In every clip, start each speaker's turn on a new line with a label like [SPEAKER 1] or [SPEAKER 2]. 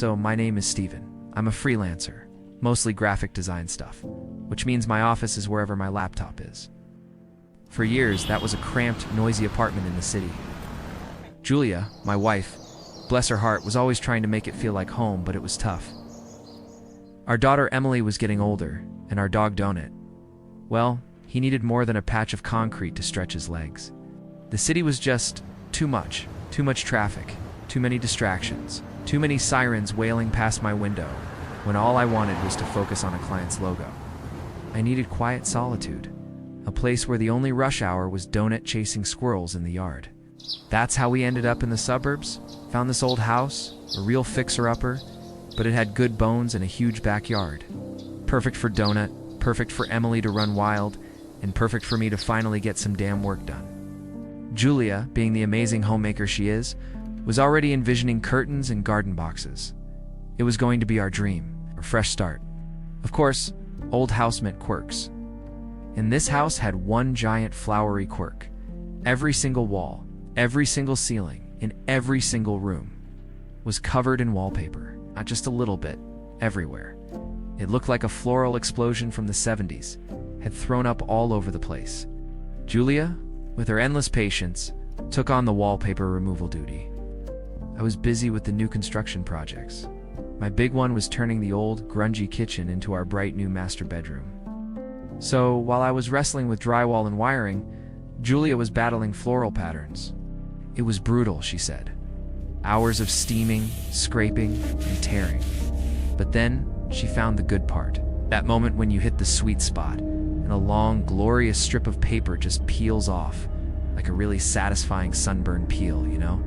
[SPEAKER 1] So my name is Steven. I'm a freelancer, mostly graphic design stuff, which means my office is wherever my laptop is. For years, that was a cramped, noisy apartment in the city. Julia, my wife, bless her heart, was always trying to make it feel like home, but it was tough. Our daughter Emily was getting older, and our dog Donut, well, he needed more than a patch of concrete to stretch his legs. The city was just too much traffic, too many distractions, too many sirens wailing past my window, when all I wanted was to focus on a client's logo. I needed quiet solitude, a place where the only rush hour was Donut chasing squirrels in the yard. That's how we ended up in the suburbs, found this old house, a real fixer-upper, but it had good bones and a huge backyard. Perfect for Donut, perfect for Emily to run wild, and perfect for me to finally get some damn work done. Julia, being the amazing homemaker she is, was already envisioning curtains and garden boxes. It was going to be our dream, a fresh start. Of course, old house meant quirks. And this house had one giant flowery quirk. Every single wall, every single ceiling, in every single room was covered in wallpaper, not just a little bit, everywhere. It looked like a floral explosion from the 70s, had thrown up all over the place. Julia, with her endless patience, took on the wallpaper removal duty. I was busy with the new construction projects. My big one was turning the old, grungy kitchen into our bright new master bedroom. So, while I was wrestling with drywall and wiring, Julia was battling floral patterns. It was brutal, she said. Hours of steaming, scraping, and tearing. But then, she found the good part. That moment when you hit the sweet spot, and a long, glorious strip of paper just peels off, like a really satisfying sunburn peel, you know?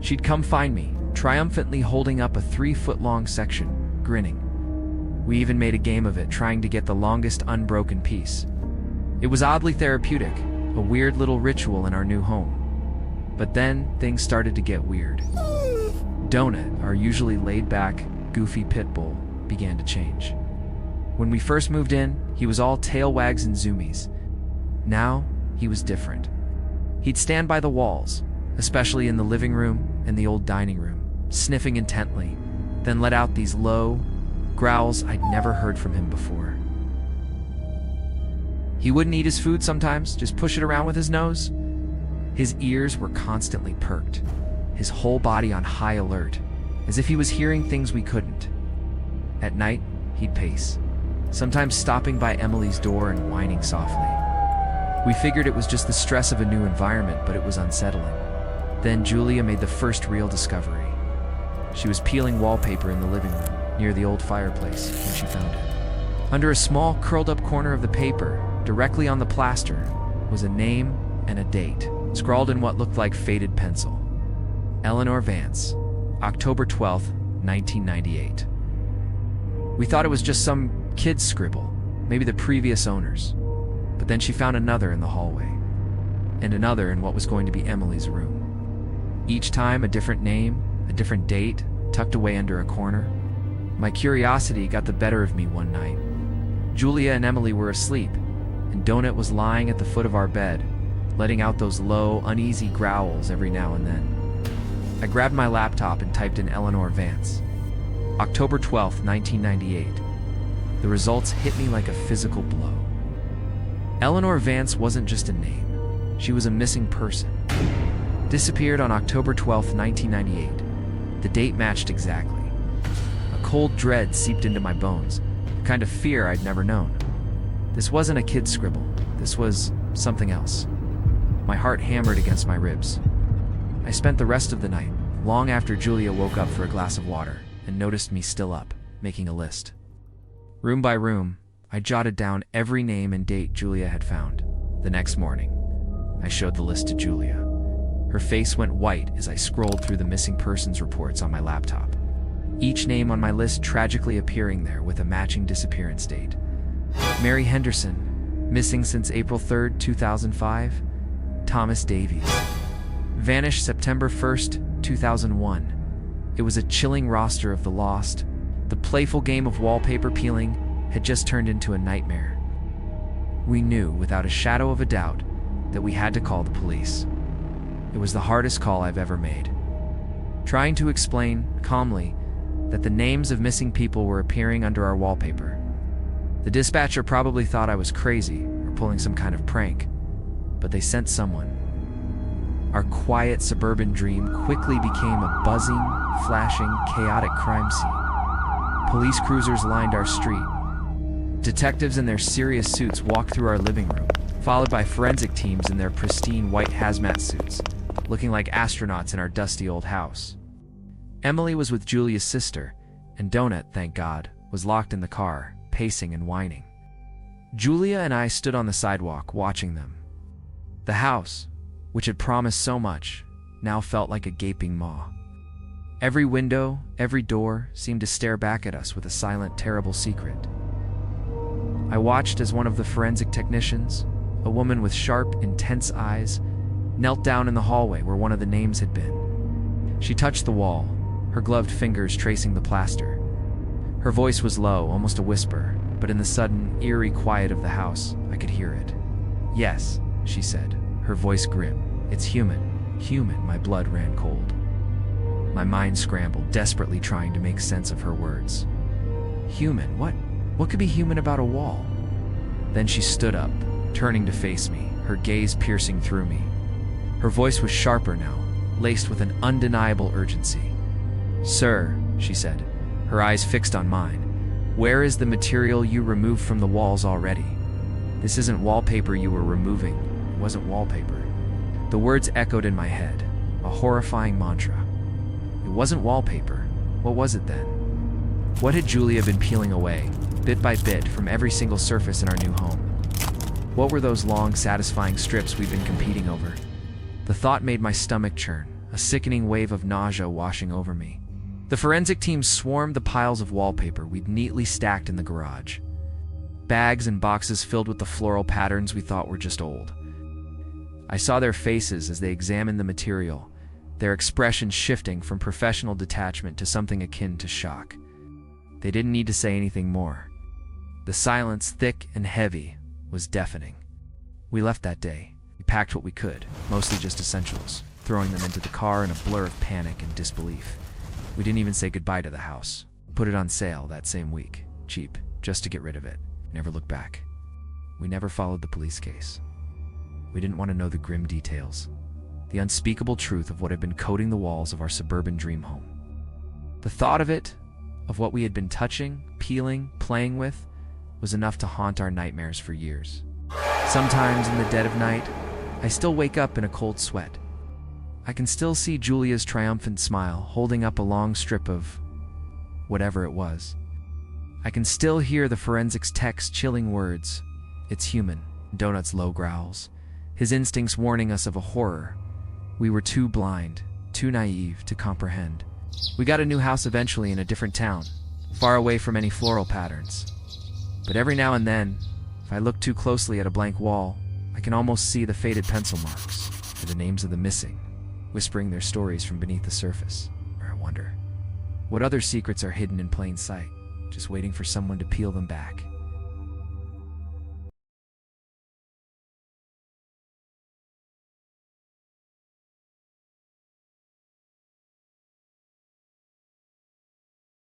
[SPEAKER 1] She'd come find me, triumphantly holding up a 3-foot-long section, grinning. We even made a game of it, trying to get the longest unbroken piece. It was oddly therapeutic, a weird little ritual in our new home. But then, things started to get weird. Donut, our usually laid-back, goofy pit bull, began to change. When we first moved in, he was all tail wags and zoomies. Now, he was different. He'd stand by the walls, especially in the living room and the old dining room, sniffing intently, then let out these low growls I'd never heard from him before. He wouldn't eat his food sometimes, just push it around with his nose. His ears were constantly perked, his whole body on high alert, as if he was hearing things we couldn't. At night, he'd pace, sometimes stopping by Emily's door and whining softly. We figured it was just the stress of a new environment, but it was unsettling. Then Julia made the first real discovery. She was peeling wallpaper in the living room, near the old fireplace, when she found it. Under a small, curled-up corner of the paper, directly on the plaster, was a name and a date, scrawled in what looked like faded pencil. Eleanor Vance, October 12th, 1998. We thought it was just some kid's scribble, maybe the previous owners. But then she found another in the hallway, and another in what was going to be Emily's room. Each time a different name, a different date, tucked away under a corner. My curiosity got the better of me one night. Julia and Emily were asleep, and Donut was lying at the foot of our bed, letting out those low, uneasy growls every now and then. I grabbed my laptop and typed in Eleanor Vance. October 12th, 1998. The results hit me like a physical blow. Eleanor Vance wasn't just a name. She was a missing person. Disappeared on October 12th, 1998. The date matched exactly. A cold dread seeped into my bones, a kind of fear I'd never known. This wasn't a kid's scribble. This was something else. My heart hammered against my ribs. I spent the rest of the night, long after Julia woke up for a glass of water, and noticed me still up, making a list. Room by room, I jotted down every name and date Julia had found. The next morning, I showed the list to Julia. Her face went white as I scrolled through the missing persons reports on my laptop. Each name on my list tragically appearing there with a matching disappearance date. Mary Henderson, missing since April 3rd, 2005. Thomas Davies, vanished September 1st, 2001. It was a chilling roster of the lost. The playful game of wallpaper peeling had just turned into a nightmare. We knew, without a shadow of a doubt, that we had to call the police. It was the hardest call I've ever made. Trying to explain, calmly, that the names of missing people were appearing under our wallpaper. The dispatcher probably thought I was crazy or pulling some kind of prank, but they sent someone. Our quiet suburban dream quickly became a buzzing, flashing, chaotic crime scene. Police cruisers lined our street. Detectives in their serious suits walked through our living room, followed by forensic teams in their pristine white hazmat suits, looking like astronauts in our dusty old house. Emily was with Julia's sister, and Donut, thank God, was locked in the car, pacing and whining. Julia and I stood on the sidewalk, watching them. The house, which had promised so much, now felt like a gaping maw. Every window, every door seemed to stare back at us with a silent, terrible secret. I watched as one of the forensic technicians, a woman with sharp, intense eyes, knelt down in the hallway where one of the names had been. She touched the wall, her gloved fingers tracing the plaster. Her voice was low, almost a whisper, but in the sudden, eerie quiet of the house, I could hear it. "Yes," she said, her voice grim. "It's human. Human." My blood ran cold. My mind scrambled, desperately trying to make sense of her words. Human? What could be human about a wall? Then she stood up, turning to face me, her gaze piercing through me. Her voice was sharper now, laced with an undeniable urgency. "Sir," she said, her eyes fixed on mine, "where is the material you removed from the walls already? This isn't wallpaper you were removing. It wasn't wallpaper." The words echoed in my head, a horrifying mantra. It wasn't wallpaper. What was it then? What had Julia been peeling away, bit by bit, from every single surface in our new home? What were those long, satisfying strips we'd been competing over? The thought made my stomach churn, a sickening wave of nausea washing over me. The forensic team swarmed the piles of wallpaper we'd neatly stacked in the garage. Bags and boxes filled with the floral patterns we thought were just old. I saw their faces as they examined the material, their expressions shifting from professional detachment to something akin to shock. They didn't need to say anything more. The silence, thick and heavy, was deafening. We left that day. We packed what we could, mostly just essentials, throwing them into the car in a blur of panic and disbelief. We didn't even say goodbye to the house. Put it on sale that same week, cheap, just to get rid of it. Never looked back. We never followed the police case. We didn't want to know the grim details, the unspeakable truth of what had been coating the walls of our suburban dream home. The thought of it, of what we had been touching, peeling, playing with, was enough to haunt our nightmares for years. Sometimes in the dead of night, I still wake up in a cold sweat. I can still see Julia's triumphant smile holding up a long strip of whatever it was. I can still hear the forensics tech's chilling words, "It's human," Donut's low growls, his instincts warning us of a horror we were too blind, too naive to comprehend. We got a new house eventually in a different town, far away from any floral patterns. But every now and then, if I look too closely at a blank wall, I can almost see the faded pencil marks, or the names of the missing, whispering their stories from beneath the surface. Or I wonder, what other secrets are hidden in plain sight, just waiting for someone to peel them back?